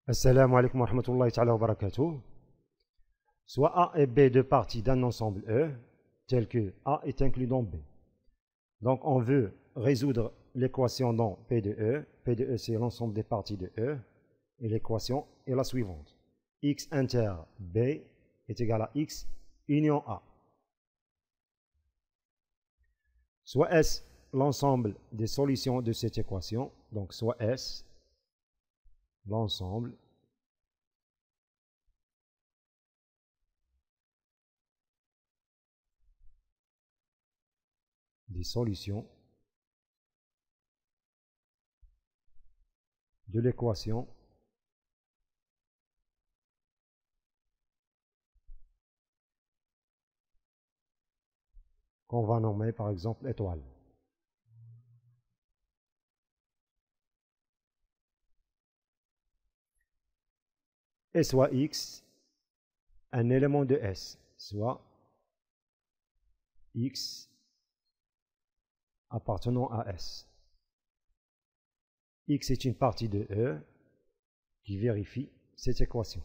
Assalamu alaikum wa rahmatullahi ta'ala wa barakatuh. Soit A et B deux parties d'un ensemble E, tel que A est inclus dans B. Donc on veut résoudre l'équation dans P de E. P de E c'est l'ensemble des parties de E. Et l'équation est la suivante. X inter B est égal à X union A. Soit S l'ensemble des solutions de cette équation, donc soit S l'ensemble des solutions de l'équation qu'on va nommer par exemple étoile. Et soit X un élément de S, soit X appartenant à S. X est une partie de E qui vérifie cette équation.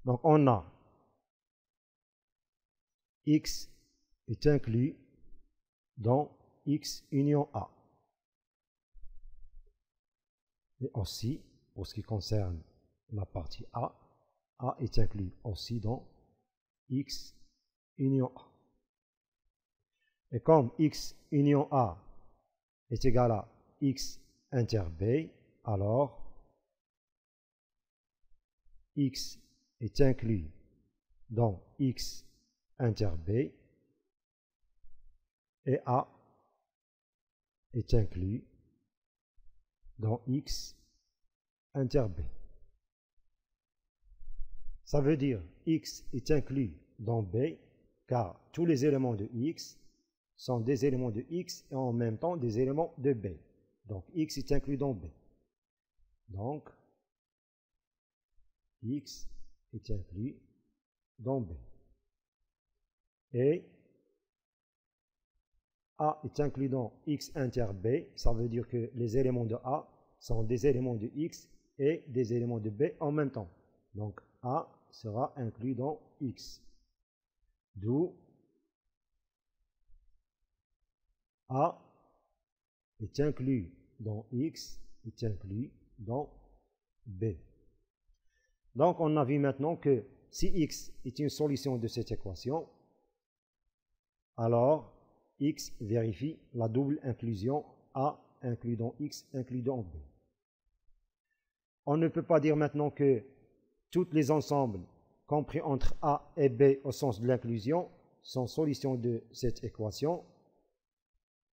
Donc on a X est inclus dans X union A. Et aussi, pour ce qui concerne la partie A, A est inclus aussi dans X union A. Et comme X union A est égal à X inter B, alors X est inclus dans X inter B et A est inclus dans X inter B. Ça veut dire X est inclus dans B car tous les éléments de X sont des éléments de X et en même temps des éléments de B. Donc X est inclus dans B. Donc X est inclus dans B. Et A est inclus dans X inter B, ça veut dire que les éléments de A sont des éléments de X et des éléments de B en même temps. Donc A sera inclus dans X. D'où A est inclus dans X, est inclus dans B. Donc on a vu maintenant que si X est une solution de cette équation, alors X vérifie la double inclusion A inclus dans X inclus dans B. On ne peut pas dire maintenant que tous les ensembles compris entre A et B au sens de l'inclusion sont solutions de cette équation,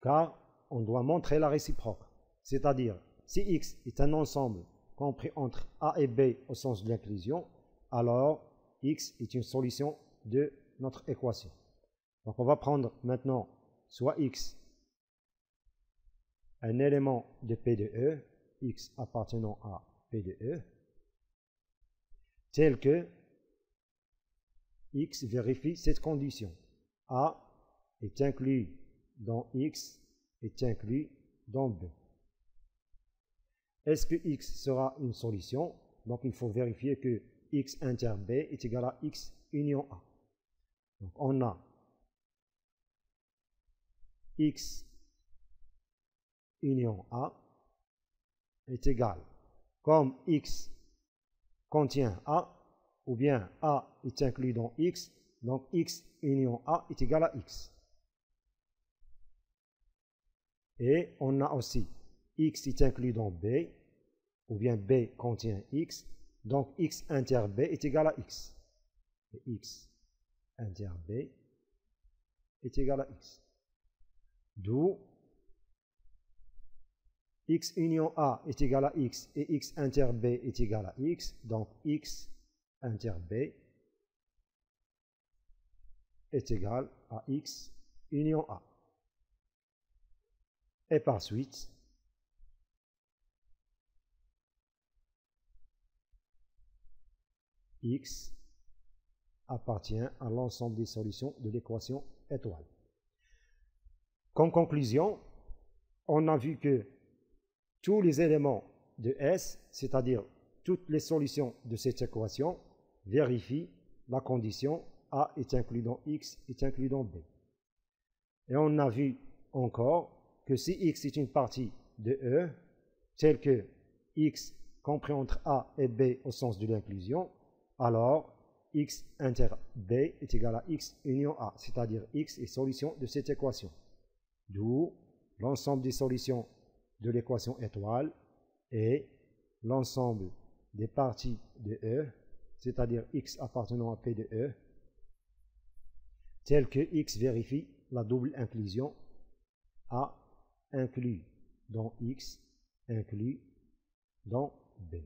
car on doit montrer la réciproque. C'est-à-dire, si X est un ensemble compris entre A et B au sens de l'inclusion, alors X est une solution de notre équation. Donc on va prendre maintenant soit X un élément de P de E, X appartenant à P de E, tel que X vérifie cette condition. A est inclus dans X, est inclus dans B. Est-ce que X sera une solution? Donc il faut vérifier que X inter B est égal à X union A. Donc on a X union A est égal, comme X contient A, ou bien A est inclus dans X, donc X union A est égal à X. Et on a aussi X est inclus dans B, ou bien B contient X, donc X inter B est égal à X. Et X inter B est égal à X. D'où X union A est égal à X et X inter B est égal à X, donc X inter B est égal à X union A. Et par suite, X appartient à l'ensemble des solutions de l'équation étoile. Comme conclusion, on a vu que tous les éléments de S, c'est-à-dire toutes les solutions de cette équation, vérifient la condition A est inclus dans X est inclus dans B. Et on a vu encore que si X est une partie de E, telle que X compris entre A et B au sens de l'inclusion, alors X inter B est égal à X union A, c'est-à-dire X est solution de cette équation. D'où l'ensemble des solutions de l'équation étoile et l'ensemble des parties de E, c'est-à-dire X appartenant à P de E, tel que X vérifie la double inclusion A inclus dans X inclus dans B.